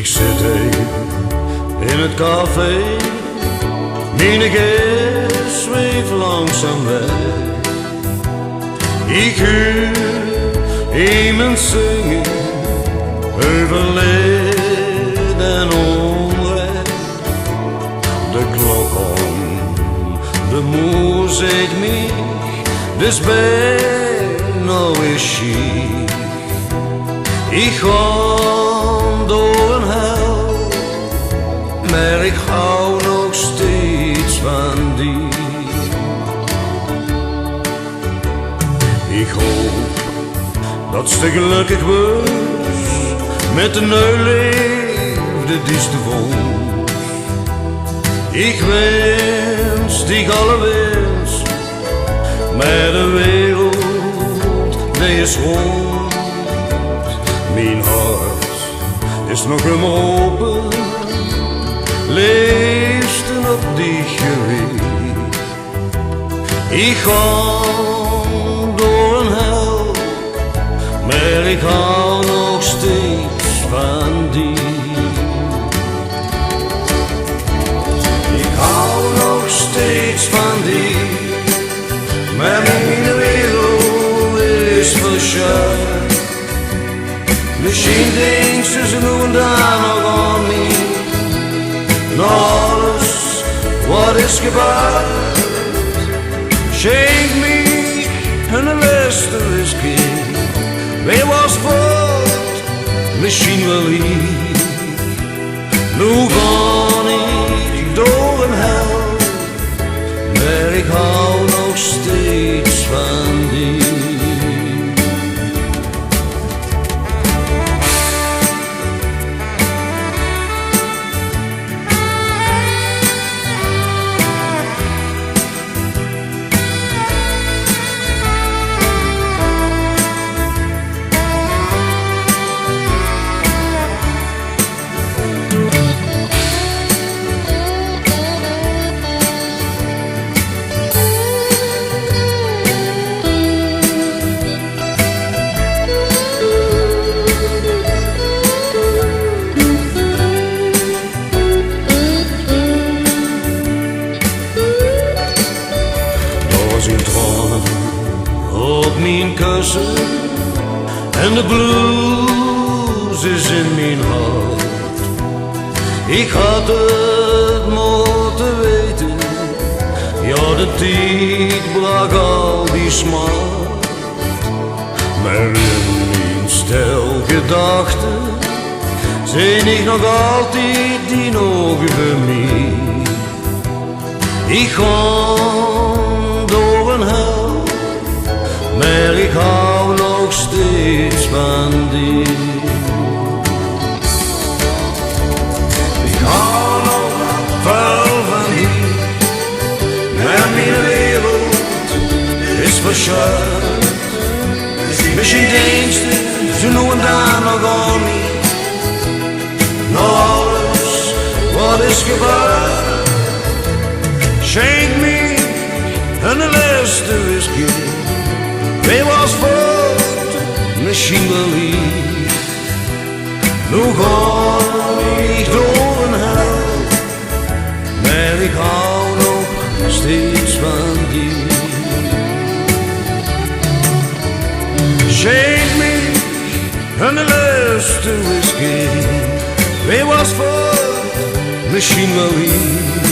Ik zit even in het café, mijn geest zweeft langzaam weg. Ik hoor iemand zingen over leed en onrecht. De klok om, de moe zegt mij, dus ben nou is chic. Ik ga door een hel, maar ik hou nog steeds van die. Ik hoop dat ze gelukkig was met de neuliefde die ze vond. Ik wens die alle wens, maar de wereld die is rond. Mijn hart is nog helemaal open, leefst op die gewicht. Ik ga door een hel, maar ik hou nog steeds van die. Ik hou nog steeds van die, maar mijn wereld is verschuild. Misschien denkt ze nu en dan nog aan mij, na alles wat is gebeurd. Schenk me een laatste whisky, wie was voort, misschien wel ik. Nu ga ik door een hel, maar ik hou nog steeds van die. Op mijn kussen en de blues is in mijn hart. Ik had het moeten weten, ja de tijd bracht al die smart. Maar in mijn stel gedachten zijn ik nog altijd die nog voor mij. Ik ga door een hel, maar ik hou nog steeds van die. Ik hou nog veel van die, maar mijn wereld is verschuild. Misschien denkt ze nu en dan nog aan mij, na alles wat is gebeurd. Schenk me een laatste whisky, wie was voort, misschien wel ik. Nu ga ik door een hel, maar ik hou nog steeds van die. Schenk me een laatste whisky, wie was voort, misschien wel ik.